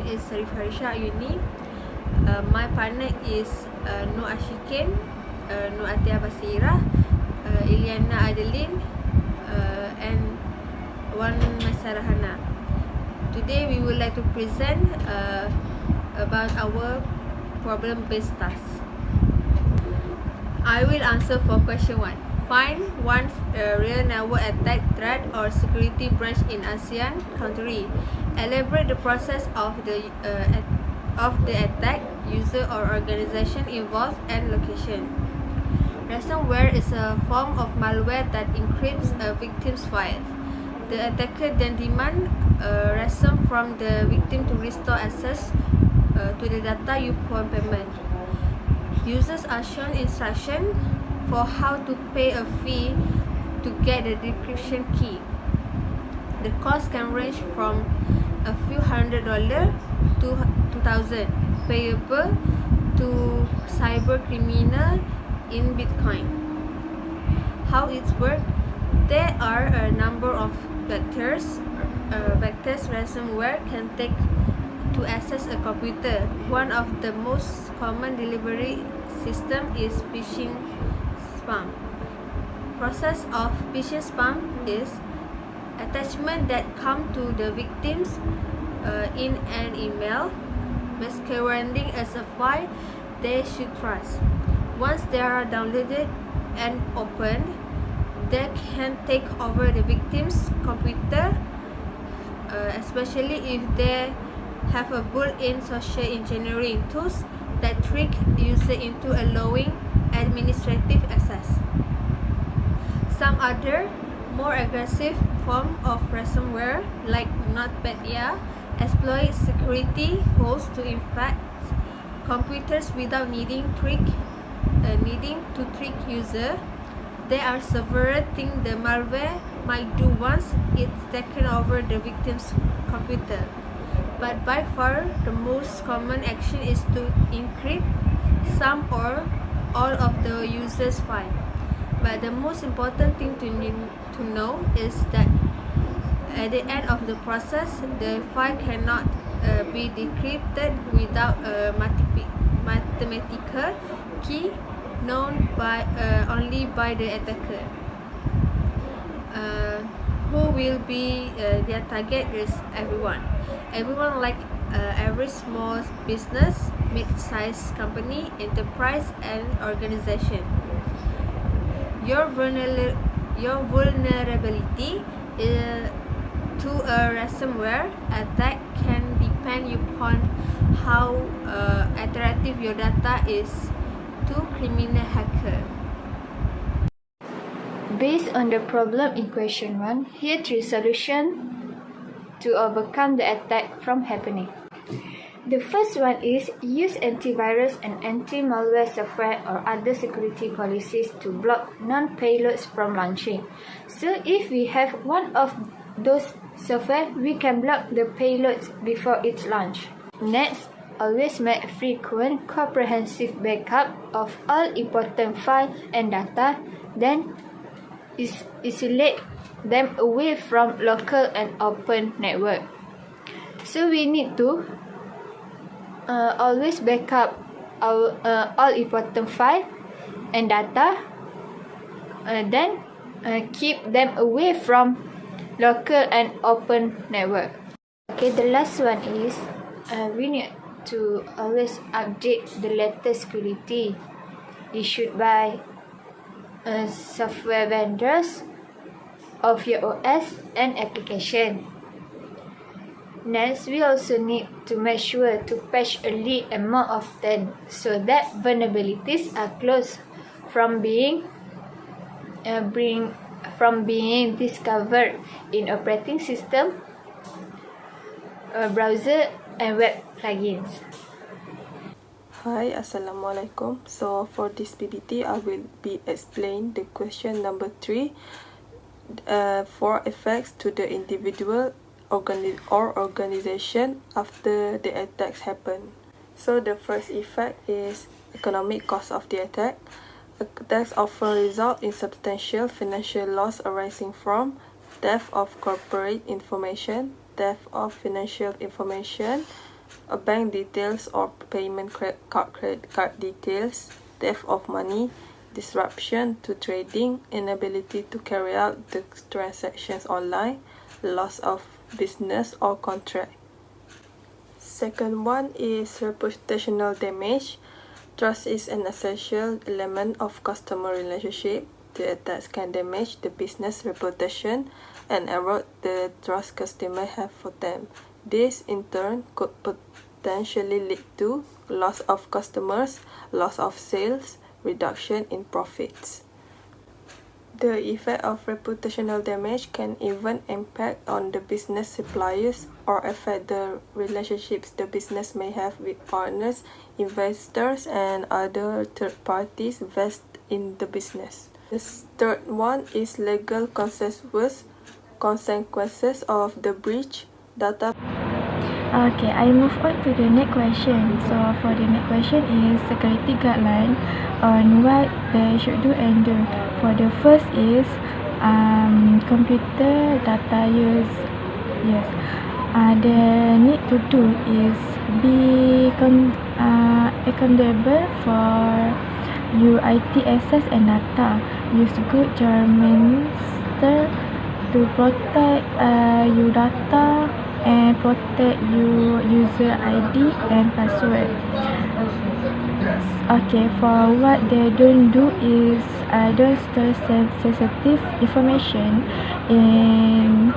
is Sarif Harisha Uni. My partner is Nur Ashikin, Nur Atia Basira, Iliana Adeline, and one Masarahana. Today we would like to present about our problem-based task. I will answer for question 1. Find one real network attack threat or security breach in ASEAN country. Elaborate the process of the attack, user or organization involved, and location. Ransomware is a form of malware that encrypts a victim's files. The attacker then demands a ransom from the victim to restore access to the data upon payment. Users are shown instructions for how to pay a fee to get the decryption key. The cost can range from a few $100 to $2,000, payable to cyber criminal in Bitcoin. How it works? There are a number of vectors ransomware can take to access a computer. One of the most common delivery system is phishing spam. Process of phishing spam is attachment that come to the victims in an email masquerading as a file they should trust. Once they are downloaded and opened, they can take over the victim's computer, especially if they have a built-in social engineering tools that trick user into allowing administrative access. Some other more aggressive form of ransomware, like NotPetya, exploit security holes to infect computers without needing to trick user. There are several things the malware might do once it's taken over the victim's computer. But by far, the most common action is to encrypt some or all of the user's file. But the most important thing to know is that at the end of the process, the file cannot be decrypted without a mathematical key known only by the attacker. Who will be their target is everyone. Everyone, like every small business, mid-sized company, enterprise, and organization. Your vulnerability to a ransomware attack can depend upon how attractive your data is to criminal hacker. Based on the problem in question 1, here 3 solutions to overcome the attack from happening. The first one is use antivirus and anti-malware software or other security policies to block non-payloads from launching. So if we have one of those software, we can block the payloads before its launch. Next, always make frequent comprehensive backup of all important files and data, then isolate them away from local and open network. So we need to always backup our all important file and data, then keep them away from local and open network. Okay, the last one is we need to always update the latest security issued by software vendors of your OS and application. Next, we also need to make sure to patch early and more often so that vulnerabilities are closed from being discovered in operating system, browser, and web plugins. Hi, Assalamualaikum. So for this PBT, I will be explain the question number 3. 4 effects to the individual or organization after the attacks happen. So the first effect is economic cost of the attack. Attacks often result in substantial financial loss arising from theft of corporate information, theft of financial information, bank details or payment credit card details, theft of money, disruption to trading, inability to carry out the transactions online, loss of business or contract. Second one is reputational damage. Trust is an essential element of customer relationship. The attacks can damage the business reputation and erode the trust customers have for them. This, in turn, could potentially lead to loss of customers, loss of sales, reduction in profits. The effect of reputational damage can even impact on the business suppliers or affect the relationships the business may have with partners, investors, and other third parties vested in the business. The third one is legal consequences of the breach. Data. Okay, I move on to the next question. So for the next question is security guideline on what they should do and do. For the first is computer data use. Yes, they need to do is be accountable for your IT access and data. Use good German to protect your data and protect your user ID and password. Okay, for what they don't do is don't store sensitive information in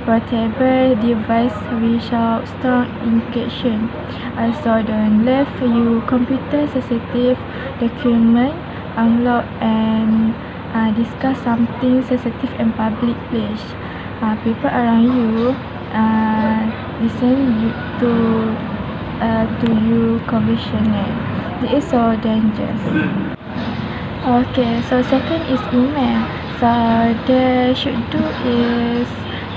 portable device without strong encryption. Also, don't leave your computer sensitive document unlocked and discuss something sensitive in public place. People around you listen to you conventional. This is so dangerous. Okay, so second is email. So they should do is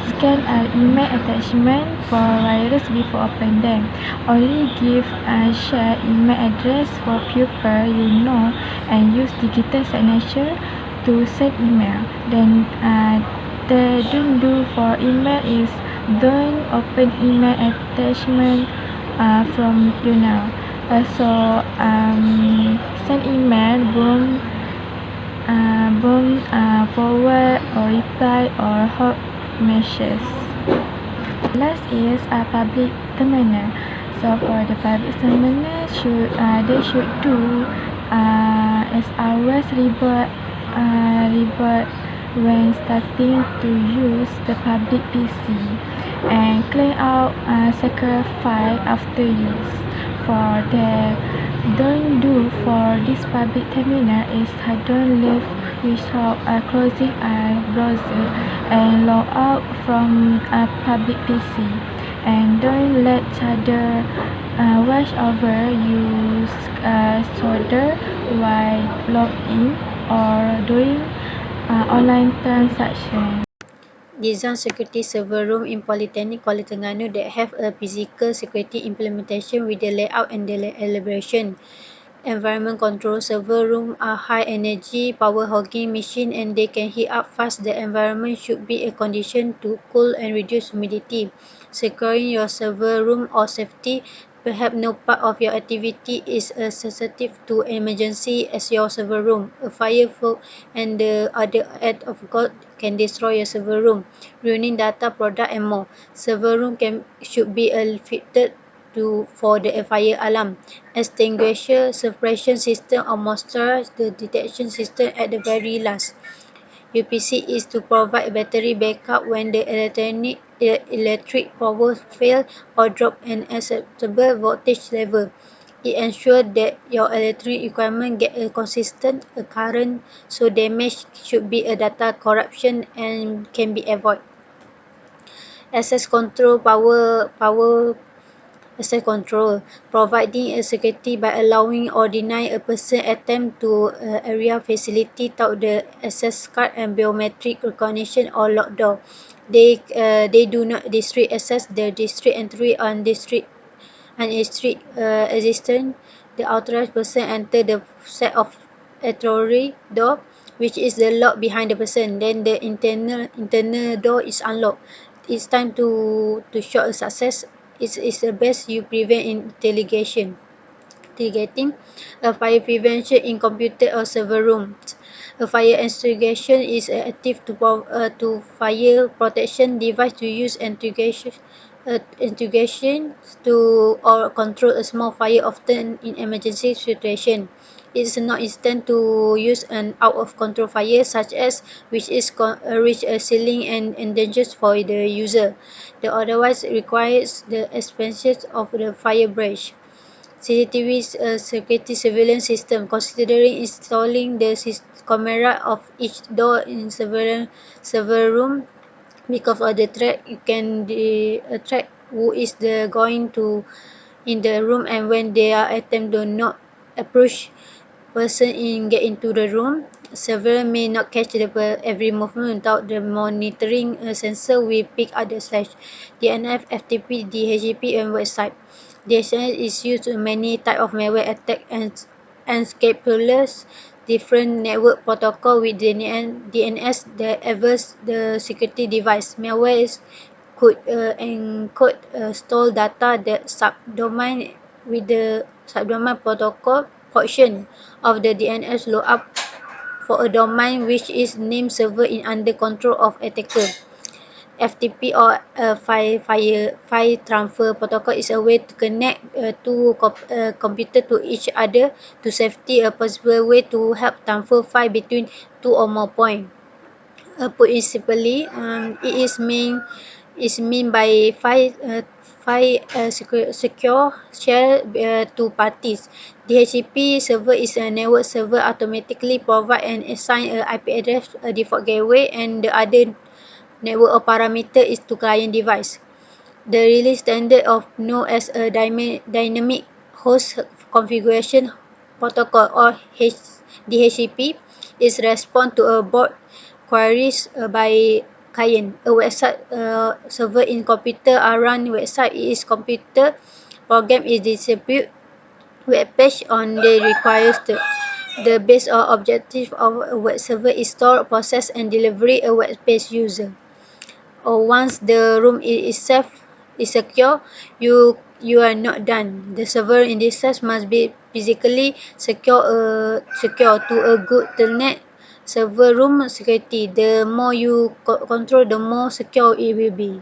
scan an email attachment for virus before open them. Only give and share email address for people you know and use digital signature to send email. Then the don't do for email is don't open email attachment from you now. Also send email forward or reply or hot messages. Last is public terminal. So for the public terminal they should do as hours reboot when starting to use the public PC and clean out secure file after use. For the don't do for this public terminal is don't leave without closing a browser and log out from a public PC, and don't let other watch over use shoulder while logged in or doing online transaction. Design security server room in Polytechnic Kuala Terengganu that have a physical security implementation with the layout and the elaboration. Environment control server room are high energy power hogging machine and they can heat up fast. The environment should be a condition to cool and reduce humidity. Securing your server room or safety. Perhaps no part of your activity is as sensitive to emergency as your server room. A fire, fog, and the other act of God can destroy your server room, ruining data, product, and more. Server room should be fitted for the fire alarm, extinguisher, suppression system, or monster the detection system at the very last. UPC is to provide battery backup when the electric power fails or drop an acceptable voltage level. It ensures that your electric equipment get a consistent current, so damage should be a data corruption and can be avoided. Access control access control, providing a security by allowing or denying a person attempt to area facility without the access card and biometric recognition or locked door. They do not restrict access the district entry on district and district existence. The authorized person enter the set of authority door, which is the lock behind the person. Then the internal door is unlocked. It's time to show a success is the best you prevent intelligation. Mitigating a fire prevention in computer or server rooms. A fire extinguisher is active to fire protection device to use extinguishing to or control a small fire, often in emergency situation. It is not instant to use an out of control fire such as which reach a ceiling and dangerous for the user. The otherwise requires the expansion of the fire branch. CCTV security surveillance system, considering installing the camera of each door in several room because of the threat you can track who is the going to in the room, and when they are attempt do not approach person in get into the room. Several may not catch every movement without the monitoring sensor will pick up the slash. DNF, FTP, DHCP and website. DNF is used in many type of malware attack and scapulars, different network protocol with DNS the adverse the security device. Malware could encode store data that subdomain with the subdomain protocol portion of the DNS lookup for a domain which is named server in under control of attacker. FTP or file transfer protocol is a way to connect two computer to each other to safety a possible way to help transfer file between two or more points. Put simply, it is mean by secure share to parties. DHCP server is a network server automatically provide and assign a IP address, a default gateway, and the other network or parameter is to client device. The release standard of known as a dynamic host configuration protocol or DHCP is respond to a bot queries by client. A website server in computer are run website is computer program is distribute web page on the requires the base or objective of a web server is store, process and delivery a web page user. Or once the room is safe is secure, you are not done. The server in this sense must be physically secure to a good telnet server room security. The more you control, the more secure it will be.